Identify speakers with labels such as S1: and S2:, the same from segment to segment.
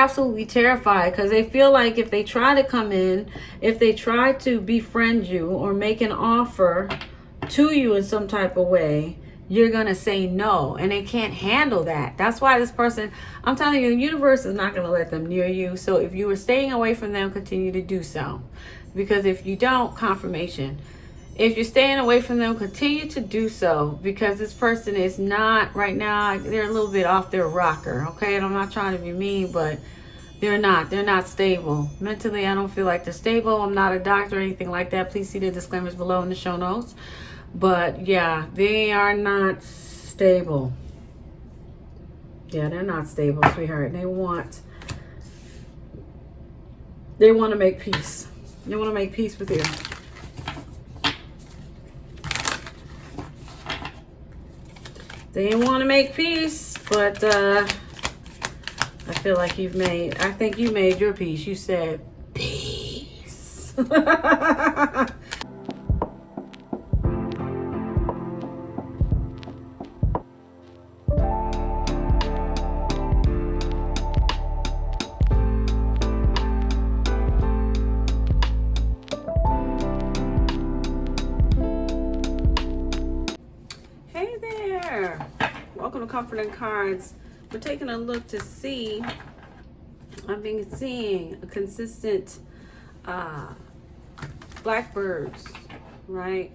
S1: absolutely terrified because they feel like if they try to come in, if they try to befriend you or make an offer to you in some type of way, you're going to say no, and they can't handle that. That's why this person, I'm telling you, the universe is not going to let them near you. So if you were staying away from them, continue to do so. Because if you don't, confirmation. If you're staying away from them, continue to do so, because this person is not, right now, they're a little bit off their rocker, okay? And I'm not trying to be mean, but they're not stable. Mentally, I don't feel like they're stable. I'm not a doctor or anything like that. Please see the disclaimers below in the show notes. But yeah, they are not stable. Yeah, they're not stable, sweetheart. They want to make peace. They want to make peace with you. They want to make peace, but I feel like I think you made your peace. You said peace. Welcome to Comfort and Cards. We're taking a look to see, I've been seeing a consistent blackbirds, right?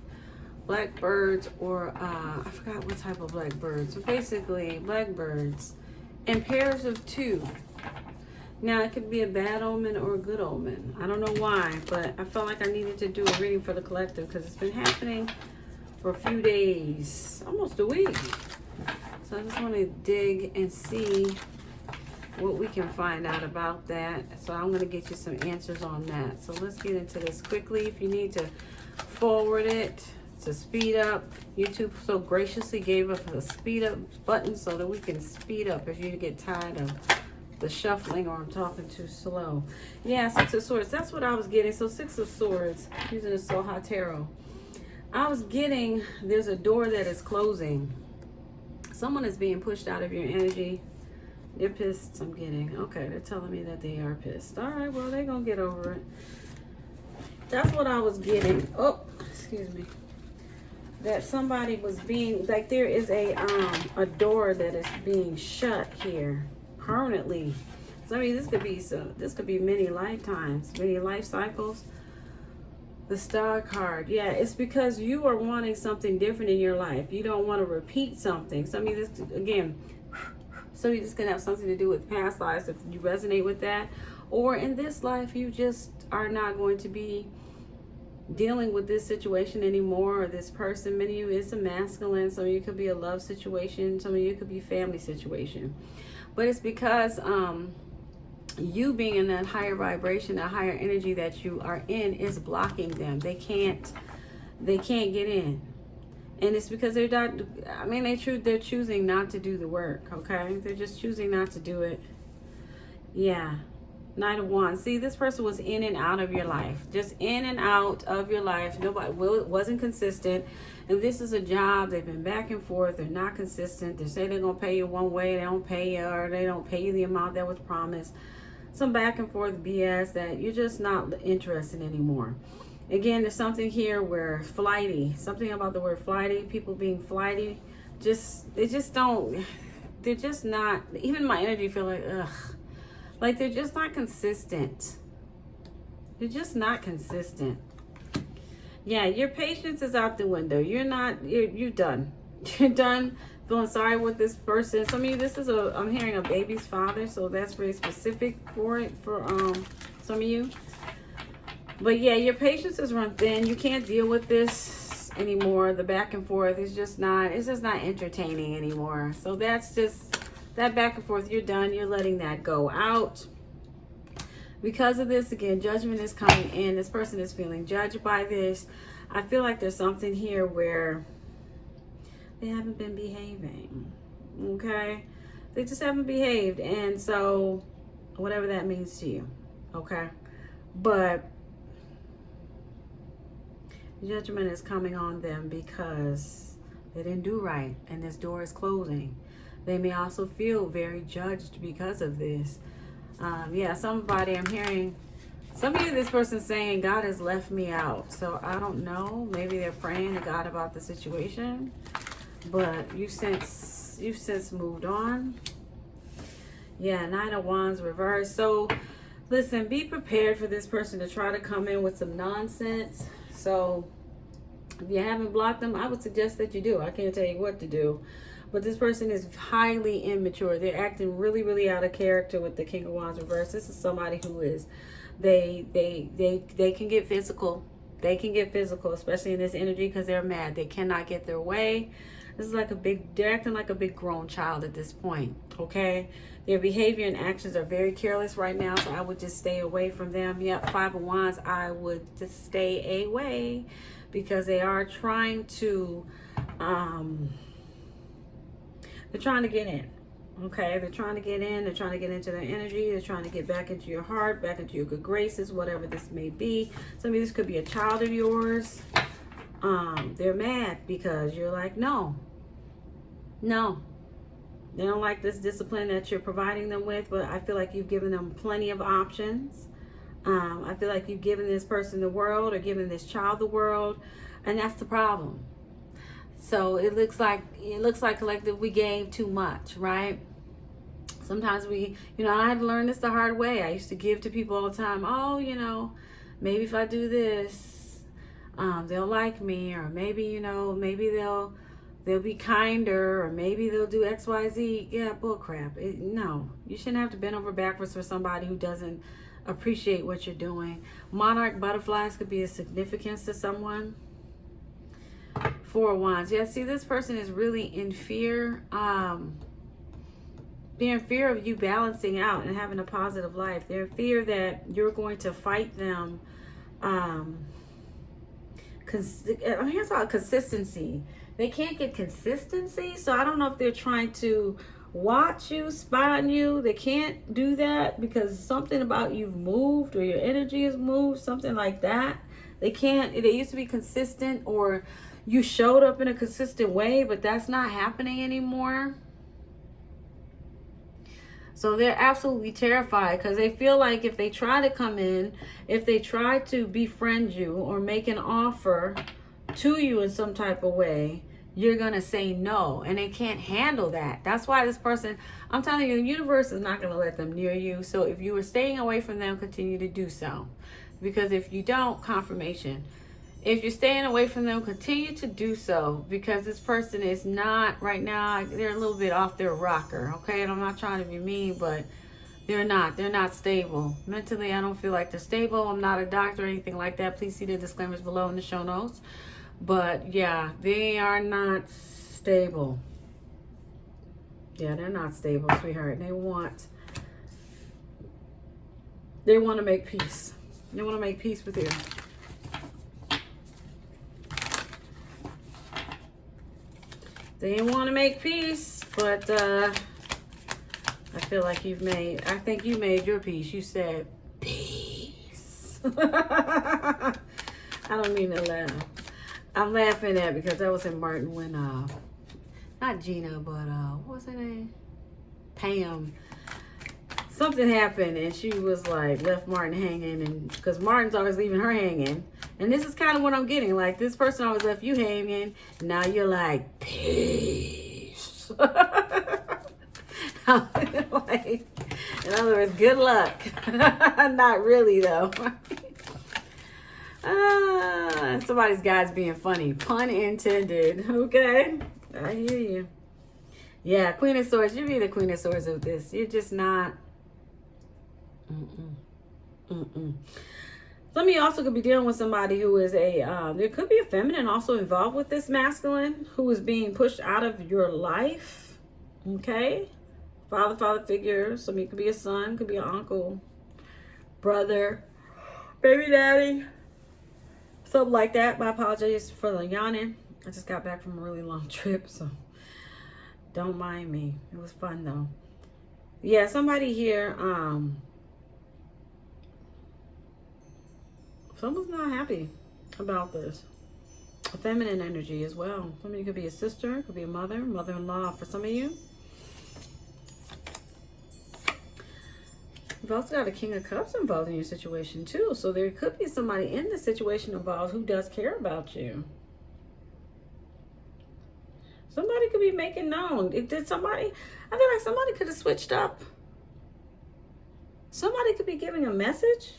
S1: Blackbirds, or I forgot what type of blackbirds. So basically, blackbirds in pairs of two. Now, it could be a bad omen or a good omen. I don't know why, but I felt like I needed to do a reading for the collective because it's been happening for a few days, almost a week. So I just want to dig and see what we can find out about that. So I'm going to get you some answers on that. So let's get into this quickly. If you need to forward it to speed up, YouTube so graciously gave us a speed up button so that we can speed up if you get tired of the shuffling or I'm talking too slow. Yeah, Six of Swords. That's what I was getting. So Six of Swords, using the Soha Tarot. I was getting, there's a door that is closing. Someone is being pushed out of your energy. They're pissed, I'm getting. Okay, they're telling me that they are pissed. All right, well, they're going to get over it. That's what I was getting. Oh, excuse me. That somebody was being, like there is a door that is being shut here permanently. So, I mean, this could be many lifetimes, many life cycles. The Star card, yeah, it's because you are wanting something different in your life. You don't want to repeat something. So I mean, this again, so you just gonna have something to do with past lives if you resonate with that, or in this life you just are not going to be dealing with this situation anymore, or this person. Many of you is a masculine, so you could be a love situation. Some of you could be family situation, but it's because you being in that higher vibration, that higher energy that you are in is blocking them. They can't get in. And it's because they're not, I mean, they're choosing not to do the work, okay? They're just choosing not to do it. Yeah. Knight of Wands. See, this person was in and out of your life. Just in and out of your life. Nobody wasn't consistent. And this is a job. They've been back and forth. They're not consistent. They say they're going to pay you one way. They don't pay you, or they don't pay you the amount that was promised. Some back and forth BS that you're just not interested anymore. Again, there's something here where flighty, something about the word flighty, people being flighty, they're just not, even my energy feel like, ugh, like they're just not consistent. They're just not consistent. Yeah, your patience is out the window. You're done. You're done feeling sorry with this person. Some of you, I'm hearing a baby's father, so that's very specific for some of you. But yeah, your patience is run thin. You can't deal with this anymore. The back and forth is just not entertaining anymore. So that's just that back and forth. You're done. You're letting that go out. Because of this, again, judgment is coming in. This person is feeling judged by this. I feel like there's something here where they haven't been behaving, okay? They just haven't behaved, and so whatever that means to you, okay? But judgment is coming on them because they didn't do right, and this door is closing. They may also feel very judged because of this. Yeah, somebody I'm hearing, some of you, this person's saying God has left me out. So I don't know. Maybe they're praying to God about the situation, but you've since moved on. Yeah, Nine of Wands reversed. So listen, be prepared for this person to try to come in with some nonsense. So if you haven't blocked them, I would suggest that you do. I can't tell you what to do. But this person is highly immature. They're acting really, really out of character with the King of Wands reversed. This is somebody who is, they can get physical. They can get physical, especially in this energy, because they're mad. They cannot get their way. This is like they're acting like a big grown child at this point, okay? Their behavior and actions are very careless right now, so I would just stay away from them. Yep, Five of Wands, I would just stay away, because they are trying to, they're trying to get in, okay? They're trying to get in. They're trying to get into their energy. They're trying to get back into your heart, back into your good graces, whatever this may be. Some of this could be a child of yours. They're mad because you're like, no. They don't like this discipline that you're providing them with, but I feel like you've given them plenty of options. I feel like you've given this person the world, or given this child the world, and that's the problem. So it looks like collectively we gave too much, right? Sometimes I had to learn this the hard way. I used to give to people all the time. Oh, maybe if I do this, they'll like me, or maybe, maybe they'll be kinder, or maybe they'll do X, Y, Z. Yeah, bullcrap. No, you shouldn't have to bend over backwards for somebody who doesn't appreciate what you're doing. Monarch butterflies could be a significance to someone. Four of Wands. Yeah, see, this person is really in fear. They're in fear of you balancing out and having a positive life. They're in fear that you're going to fight them. I'm here about consistency. They can't get consistency, so I don't know if they're trying to watch you, spy on you. They can't do that because something about you've moved, or your energy has moved, something like that. They can't. They used to be consistent, or you showed up in a consistent way, but that's not happening anymore. So they're absolutely terrified, because they feel like if they try to come in, if they try to befriend you or make an offer to you in some type of way, you're going to say no, and they can't handle that. That's why this person, I'm telling you, the universe is not going to let them near you. So if you were staying away from them, continue to do so. Because if you don't, confirmation. If you're staying away from them, continue to do so, because this person is not, right now, they're a little bit off their rocker, okay? And I'm not trying to be mean, but they're not stable. Mentally, I don't feel like they're stable. I'm not a doctor or anything like that. Please see the disclaimers below in the show notes. But yeah, they are not stable. Yeah, they're not stable, sweetheart. They want to make peace. They want to make peace with you. They want to make peace, but I feel like I think you made your peace. You said peace. I don't mean to laugh. I'm laughing at because that was in Martin when, not Gina, but what was her name? Pam. Something happened and she was like, left Martin hanging, and because Martin's always leaving her hanging. And this is kind of what I'm getting. Like, this person always left you hanging. Now you're like, peace. Like, in other words, good luck. Not really, though. Somebody's God's being funny. Pun intended. Okay? I hear you. Yeah, Queen of Swords. You'd be the Queen of Swords of this. You're just not. Some of you also could be dealing with somebody who is there could be a feminine also involved with this masculine who is being pushed out of your life. Okay? Father figure. Some of you could be a son, could be an uncle, brother, baby daddy, something like that. But I apologize for the yawning. I just got back from a really long trip, so don't mind me. It was fun though. Yeah, somebody here, someone's not happy about this. A feminine energy as well. Some of you could be a sister, could be a mother, mother-in-law for some of you. You've also got a King of Cups involved in your situation too. So there could be somebody in the situation involved who does care about you. Somebody could be making known. I feel like somebody could have switched up. Somebody could be giving a message.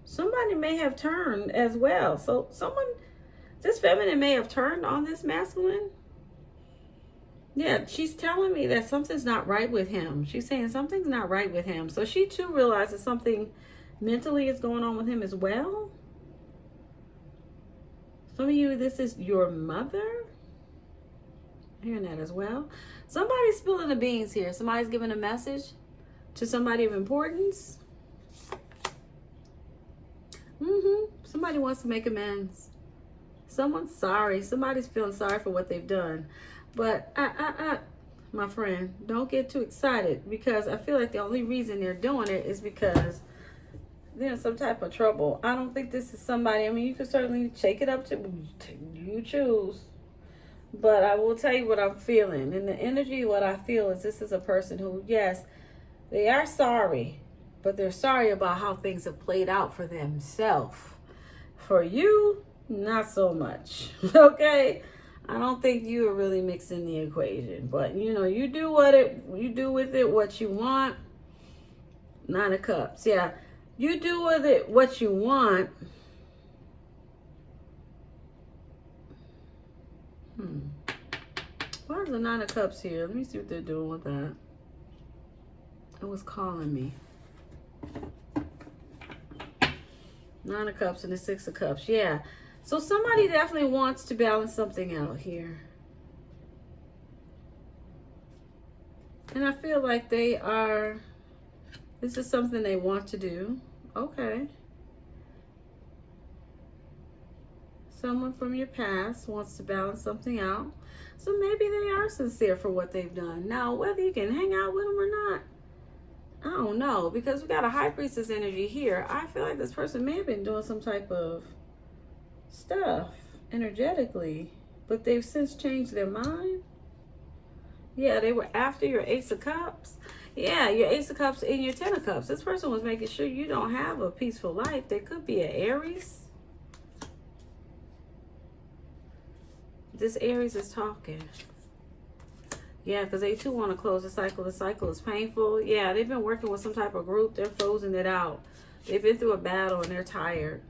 S1: Somebody may have turned as well. So this feminine may have turned on this masculine. Yeah, she's telling me that something's not right with him. She's saying something's not right with him. So she too realizes something mentally is going on with him as well. Some of you, this is your mother. I'm hearing that as well. Somebody's spilling the beans here. Somebody's giving a message to somebody of importance. Somebody wants to make amends. Someone's sorry. Somebody's feeling sorry for what they've done. But my friend, don't get too excited, because I feel like the only reason they're doing it is because they're in some type of trouble. I don't think this is somebody. I mean, you can certainly shake it up to you choose. But I will tell you what I'm feeling. In the energy, what I feel is this is a person who, yes, they are sorry, but they're sorry about how things have played out for themselves. For you, not so much. Okay? I don't think you are really mixing the equation. But, you do with it what you want. Nine of Cups. Yeah. You do with it what you want. Why is the Nine of Cups here? Let me see what they're doing with that. It was calling me. Nine of Cups and the Six of Cups. Yeah. So somebody definitely wants to balance something out here. And I feel like this is something they want to do. Okay. Someone from your past wants to balance something out. So maybe they are sincere for what they've done. Now, whether you can hang out with them or not, I don't know. Because we got a High Priestess energy here. I feel like this person may have been doing some type of stuff energetically, but they've since changed their mind. Yeah, they were after your Ace of Cups. Yeah, your Ace of Cups and your Ten of Cups. This person was making sure you don't have a peaceful life. There could be an Aries. This Aries is talking. Yeah, because they too want to close the cycle. The cycle is painful. Yeah, they've been working with some type of group. They're closing it out. They've been through a battle and they're tired.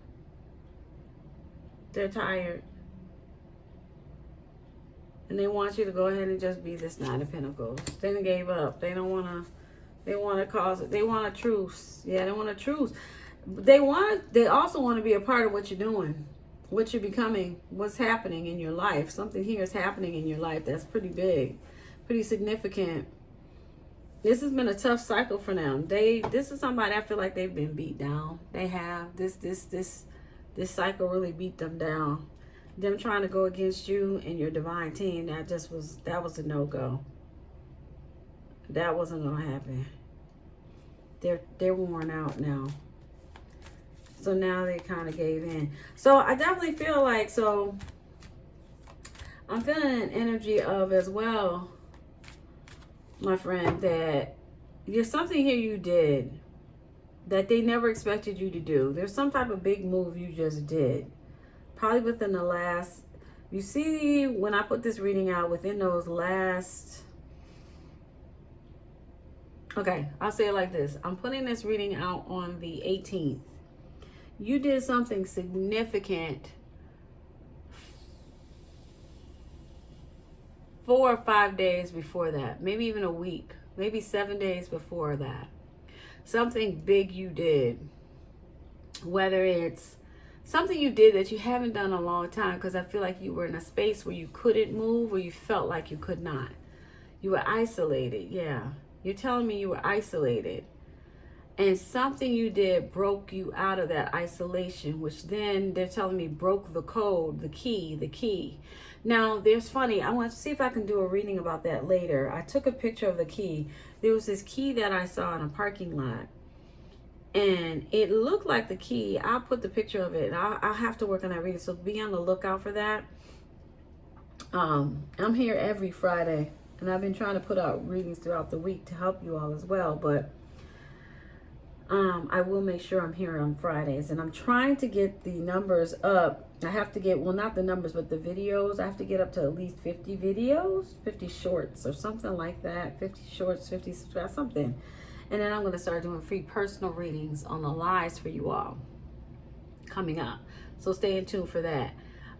S1: They're tired. And they want you to go ahead and just be this Nine of Pentacles. They gave up. They don't want to. They want to cause it. They want a truce. Yeah, they want a truce. They also want to be a part of what you're doing, what you're becoming, what's happening in your life. Something here is happening in your life that's pretty big, pretty significant. This has been a tough cycle for them. This is somebody I feel like they've been beat down. They have. This cycle really beat them down. Them trying to go against you and your divine team, that was a no-go. That wasn't gonna happen. They're worn out now. So now they kind of gave in. So I definitely feel like, I'm feeling an energy of as well, my friend, that there's something here you did that they never expected you to do. There's some type of big move you just did. Probably within the last, you see, when I put this reading out, within those last, okay, I'll say it like this. I'm putting this reading out on the 18th. You did something significant 4 or 5 days before that. Maybe even a week. Maybe 7 days before that. Something big you did. Whether it's something you did that you haven't done in a long time, because I feel like you were in a space where you couldn't move, or you felt like you could not. You were isolated, yeah. You're telling me you were isolated. And something you did broke you out of that isolation, which then they're telling me broke the code, the key. Now, there's funny, I want to see if I can do a reading about that later. I took a picture of the key. There was this key that I saw in a parking lot. And it looked like the key. I'll put the picture of it. I'll have to work on that reading, so be on the lookout for that. I'm here every Friday, and I've been trying to put out readings throughout the week to help you all as well. But I will make sure I'm here on Fridays, and I'm trying to get the numbers up. I have to get, well, not the numbers, but the videos. I have to get up to at least 50 videos, 50 shorts or something like that. 50 shorts, 50 subscribers, something. And then I'm going to start doing free personal readings on the lives for you all coming up. So stay tuned for that.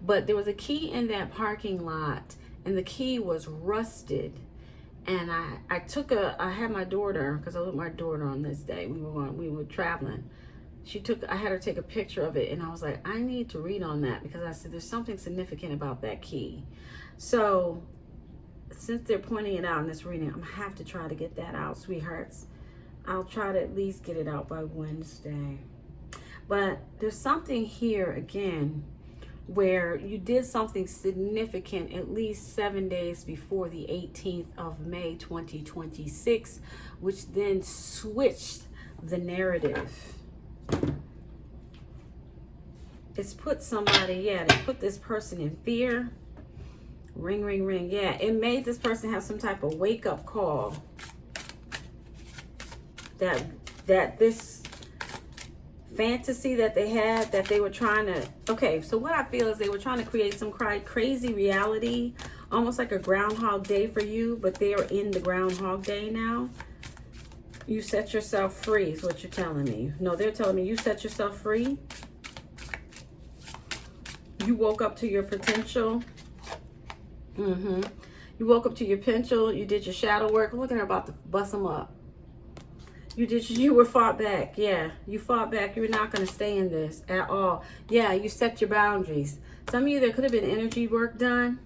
S1: But there was a key in that parking lot, and the key was rusted. And I had my daughter, because I was with my daughter on this day. We were traveling. I had her take a picture of it, and I was like, I need to read on that, because I said there's something significant about that key. So since they're pointing it out in this reading, I'm gonna have to try to get that out, sweethearts. I'll try to at least get it out by Wednesday. But there's something here again where you did something significant at least 7 days before the 18th of May 2026, which then switched the narrative. It's put somebody, it's put this person in fear. Ring, ring, ring. Yeah, it made this person have some type of wake-up call that this fantasy that they had, that they were trying to, okay, so what I feel is they were trying to create some crazy reality, almost like a Groundhog Day for you, but they are in the Groundhog Day now. You set yourself free is what you're telling me. No, they're telling me you set yourself free. You woke up to your potential. You woke up to your potential. You did your shadow work. Look at her about to bust them up. You were fought back. Yeah, you fought back. You were not going to stay in this at all. Yeah, you set your boundaries. Some of you, there could have been energy work done,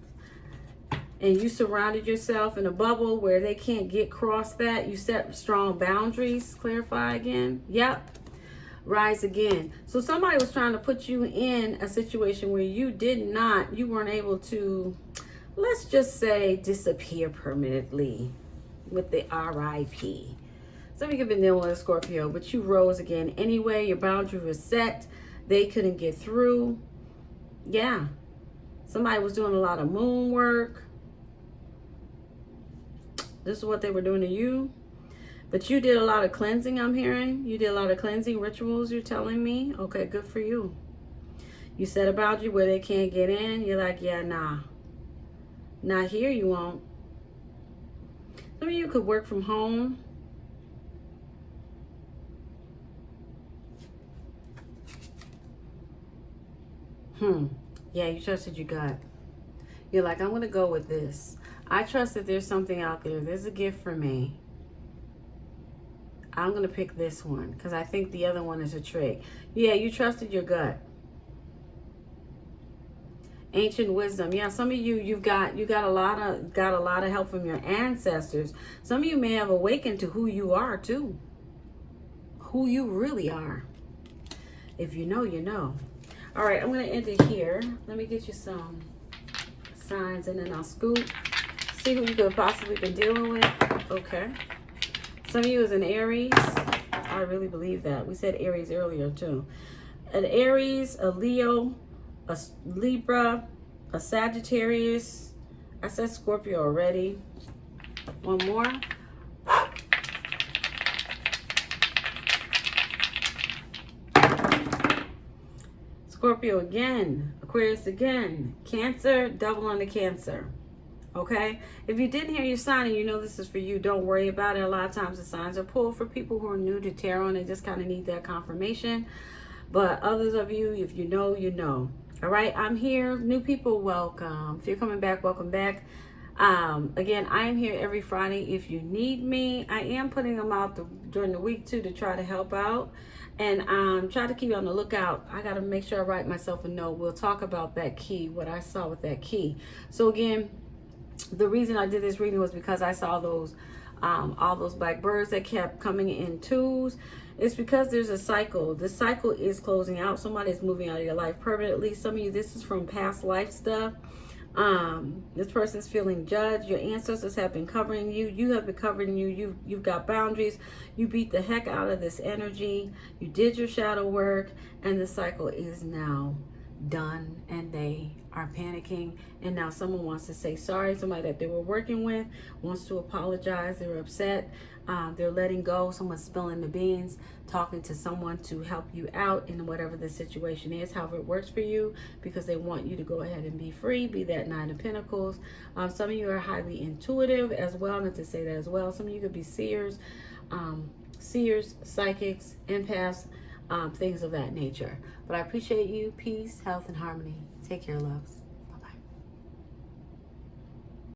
S1: and you surrounded yourself in a bubble where they can't get across that. You set strong boundaries. Clarify again. Yep. Rise again. So somebody was trying to put you in a situation where you weren't able to, let's just say, disappear permanently with the RIP. Some of you have been dealing with a Scorpio, but you rose again anyway. Your boundary was set. They couldn't get through. Yeah. Somebody was doing a lot of moon work. This is what they were doing to you. But you did a lot of cleansing, I'm hearing. You did a lot of cleansing rituals, you're telling me. Okay, good for you. You set a boundary where they can't get in. You're like, yeah, nah. Not here, you won't. Some of you could work from home. Yeah, you trusted your gut. You're like, I'm going to go with this. I trust that there's something out there. There's a gift for me. I'm going to pick this one because I think the other one is a trick. Yeah, you trusted your gut. Ancient wisdom. Yeah, some of you, you got a lot of help from your ancestors. Some of you may have awakened to who you are too. Who you really are. If you know, you know. All right, I'm going to end it here. Let me get you some signs and then I'll scoop. See who you could have possibly been dealing with. Okay. Some of you is an Aries. I really believe that. We said Aries earlier too. An Aries, a Leo, a Libra, a Sagittarius. I said Scorpio already. One more. Scorpio again, Aquarius again, Cancer, double on the Cancer. Okay, if you didn't hear your sign and you know this is for you, don't worry about it. A lot of times the signs are pulled for people who are new to tarot and they just kind of need that confirmation. But others of you, if you know, you know. All right, I'm here. New people, welcome. If you're coming back, welcome back. Again, I am here every Friday if you need me. I am putting them out during the week too to try to help out. And try to keep you on the lookout. I got to make sure I write myself a note. We'll talk about that key, what I saw with that key. So again, the reason I did this reading was because I saw those, all those black birds that kept coming in twos. It's because there's a cycle. The cycle is closing out. Somebody's moving out of your life permanently. Some of you, this is from past life stuff. This person's feeling judged. Your ancestors have been covering you. You have been covering you. You've got boundaries. You beat the heck out of this energy. You did your shadow work, and the cycle is now done, and they are panicking. And now someone wants to say sorry. Somebody that they were working with wants to apologize. They're upset. They're letting go. Someone's spilling the beans, talking to someone to help you out in whatever the situation is, however it works for you, because they want you to go ahead and be free, be that Nine of Pentacles. Some of you are highly intuitive as well, not to say that as well. Some of you could be seers, psychics, empaths, things of that nature. But I appreciate you. Peace, health, and harmony. Take care, loves.